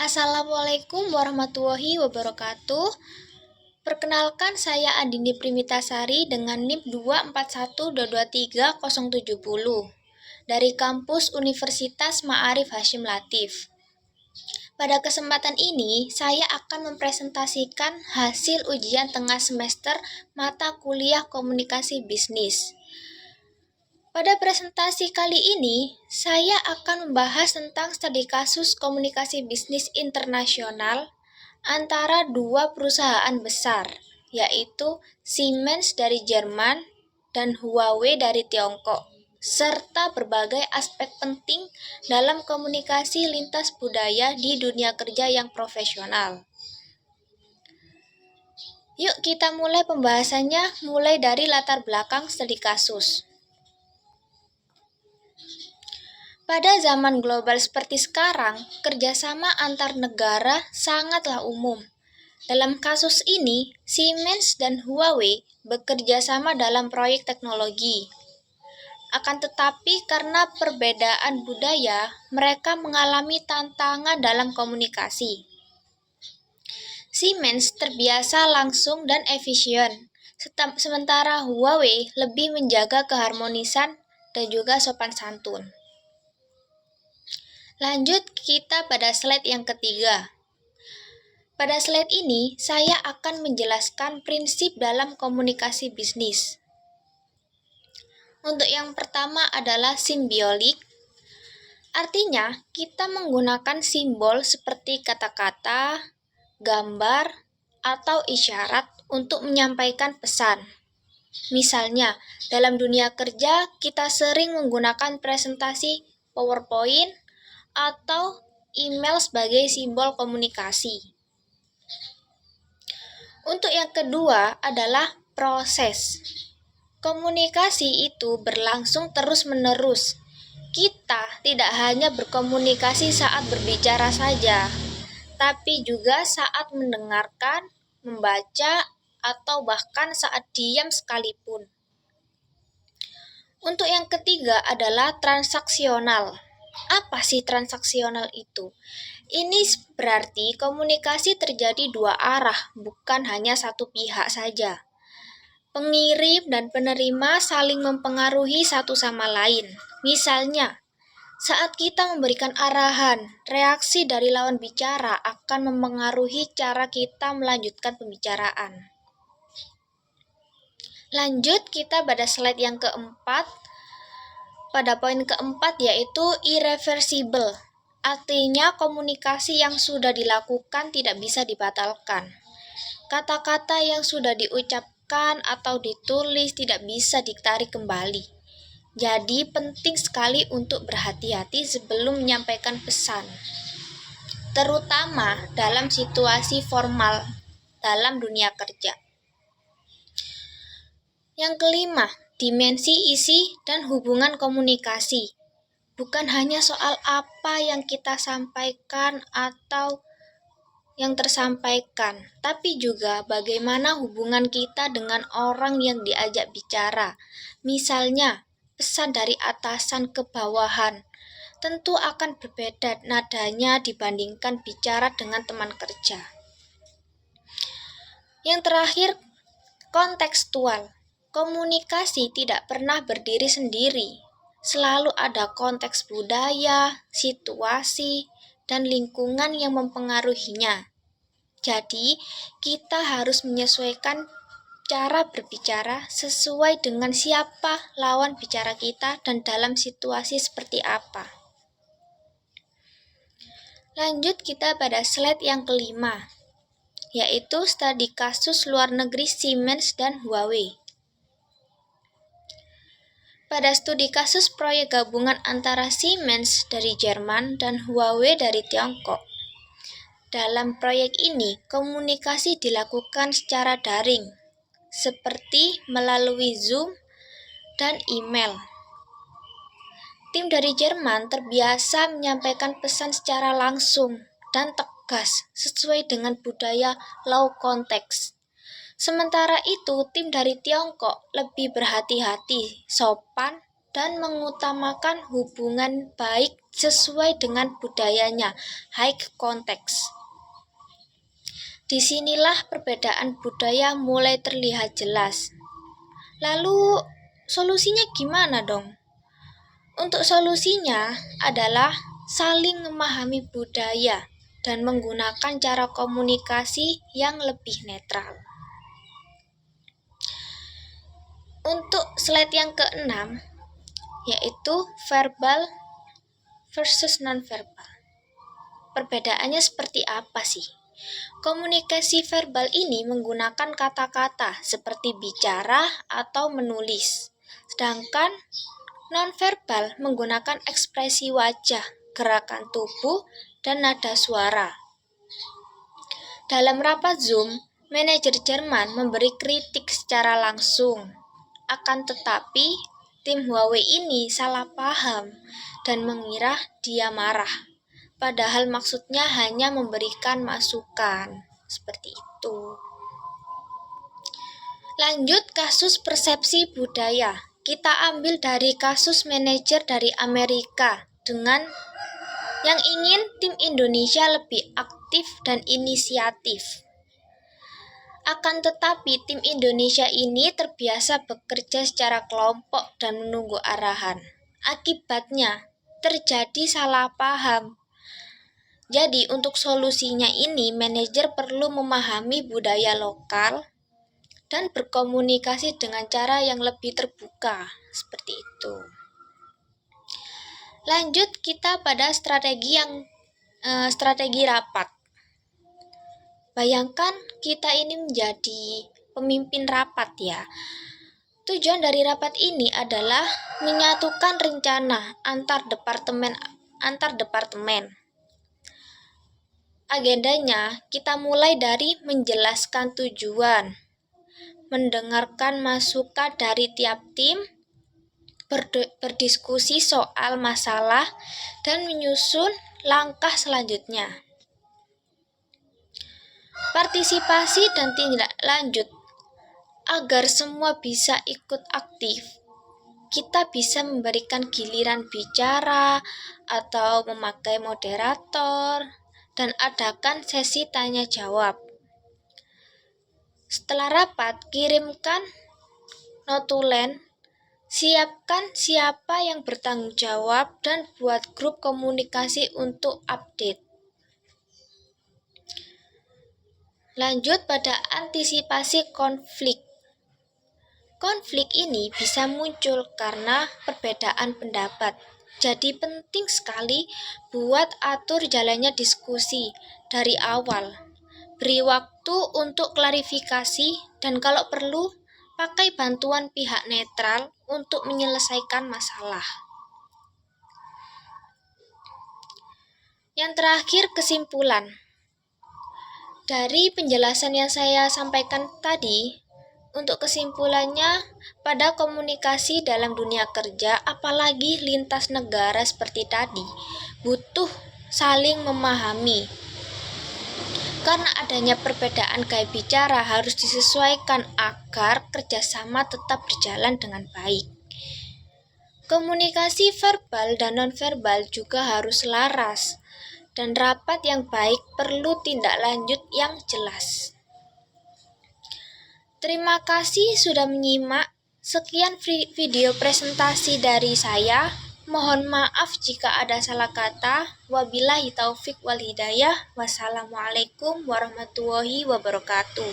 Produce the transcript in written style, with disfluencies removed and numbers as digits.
Assalamualaikum warahmatullahi wabarakatuh. Perkenalkan, saya Andini Primitasari dengan NIM 241223070 dari kampus Universitas Ma'arif Hasyim Latif. Pada kesempatan ini, saya akan mempresentasikan hasil ujian tengah semester mata kuliah Komunikasi Bisnis. Pada presentasi kali ini, saya akan membahas tentang studi kasus komunikasi bisnis internasional antara dua perusahaan besar, yaitu Siemens dari Jerman dan Huawei dari Tiongkok, serta berbagai aspek penting dalam komunikasi lintas budaya di dunia kerja yang profesional. Yuk kita mulai pembahasannya, mulai dari latar belakang studi kasus. Pada zaman global seperti sekarang, kerjasama antar negara sangatlah umum. Dalam kasus ini, Siemens dan Huawei bekerja sama dalam proyek teknologi. Akan tetapi, karena perbedaan budaya, mereka mengalami tantangan dalam komunikasi. Siemens terbiasa langsung dan efisien, sementara Huawei lebih menjaga keharmonisan dan juga sopan santun. Lanjut kita pada slide yang ketiga. Pada slide ini, saya akan menjelaskan prinsip dalam komunikasi bisnis. Untuk yang pertama adalah simbiolik. Artinya, kita menggunakan simbol seperti kata-kata, gambar, atau isyarat untuk menyampaikan pesan. Misalnya, dalam dunia kerja, kita sering menggunakan presentasi PowerPoint atau email sebagai simbol komunikasi. Untuk yang kedua adalah proses. Komunikasi itu berlangsung terus-menerus. Kita tidak hanya berkomunikasi saat berbicara saja, tapi juga saat mendengarkan, membaca, atau bahkan saat diam sekalipun. Untuk yang ketiga adalah transaksional. Apa sih transaksional itu? Ini berarti komunikasi terjadi dua arah, bukan hanya satu pihak saja. Pengirim dan penerima saling mempengaruhi satu sama lain. Misalnya, saat kita memberikan arahan, reaksi dari lawan bicara akan mempengaruhi cara kita melanjutkan pembicaraan. Lanjut kita pada slide yang keempat. Pada poin keempat yaitu irreversible. Artinya komunikasi yang sudah dilakukan tidak bisa dibatalkan. Kata-kata yang sudah diucapkan atau ditulis tidak bisa ditarik kembali. Jadi penting sekali untuk berhati-hati sebelum menyampaikan pesan, terutama dalam situasi formal dalam dunia kerja. Yang kelima, dimensi isi dan hubungan komunikasi. Bukan hanya soal apa yang kita sampaikan atau yang tersampaikan, tapi juga bagaimana hubungan kita dengan orang yang diajak bicara. Misalnya, pesan dari atasan ke bawahan tentu akan berbeda nadanya dibandingkan bicara dengan teman kerja. Yang terakhir, kontekstual. Komunikasi tidak pernah berdiri sendiri. Selalu ada konteks budaya, situasi, dan lingkungan yang mempengaruhinya. Jadi, kita harus menyesuaikan cara berbicara sesuai dengan siapa lawan bicara kita dan dalam situasi seperti apa. Lanjut kita pada slide yang kelima, yaitu studi kasus luar negeri Siemens dan Huawei. Pada studi kasus proyek gabungan antara Siemens dari Jerman dan Huawei dari Tiongkok. Dalam proyek ini, komunikasi dilakukan secara daring, seperti melalui Zoom dan email. Tim dari Jerman terbiasa menyampaikan pesan secara langsung dan tegas sesuai dengan budaya low context. Sementara itu, tim dari Tiongkok lebih berhati-hati, sopan, dan mengutamakan hubungan baik sesuai dengan budayanya, high context. Disinilah perbedaan budaya mulai terlihat jelas. Lalu, solusinya gimana dong? Untuk solusinya adalah saling memahami budaya dan menggunakan cara komunikasi yang lebih netral. Untuk slide yang keenam, yaitu verbal versus non-verbal. Perbedaannya seperti apa sih? Komunikasi verbal ini menggunakan kata-kata seperti bicara atau menulis. Sedangkan non-verbal menggunakan ekspresi wajah, gerakan tubuh, dan nada suara. Dalam rapat Zoom, manajer Jerman memberi kritik secara langsung. Akan tetapi, tim Huawei ini salah paham dan mengira dia marah. Padahal maksudnya hanya memberikan masukan. Seperti itu. Lanjut kasus persepsi budaya. Kita ambil dari kasus manajer dari Amerika dengan yang ingin tim Indonesia lebih aktif dan inisiatif. Akan tetapi tim Indonesia ini terbiasa bekerja secara kelompok dan menunggu arahan. Akibatnya terjadi salah paham. Jadi untuk solusinya ini manajer perlu memahami budaya lokal dan berkomunikasi dengan cara yang lebih terbuka. Seperti itu. Lanjut kita pada strategi rapat. Bayangkan kita ini menjadi pemimpin rapat ya. Tujuan dari rapat ini adalah menyatukan rencana antar departemen. Agendanya kita mulai dari menjelaskan tujuan, mendengarkan masukan dari tiap tim, berdiskusi soal masalah, dan menyusun langkah selanjutnya. Partisipasi dan tindak lanjut. Agar semua bisa ikut aktif, kita bisa memberikan giliran bicara atau memakai moderator dan adakan sesi tanya jawab. Setelah rapat, kirimkan notulen, siapkan siapa yang bertanggung jawab dan buat grup komunikasi untuk update. Lanjut pada antisipasi konflik. Konflik ini bisa muncul karena perbedaan pendapat. Jadi penting sekali buat atur jalannya diskusi dari awal. Beri waktu untuk klarifikasi dan kalau perlu pakai bantuan pihak netral untuk menyelesaikan masalah. Yang terakhir, kesimpulan. Dari penjelasan yang saya sampaikan tadi, untuk kesimpulannya, pada komunikasi dalam dunia kerja, apalagi lintas negara seperti tadi, butuh saling memahami. Karena adanya perbedaan gaya bicara harus disesuaikan agar kerjasama tetap berjalan dengan baik. Komunikasi verbal dan nonverbal juga harus selaras. Dan rapat yang baik perlu tindak lanjut yang jelas. Terima kasih sudah menyimak. Sekian video presentasi dari saya. Mohon maaf jika ada salah kata. Wabillahi taufik wal hidayah. Wassalamualaikum warahmatullahi wabarakatuh.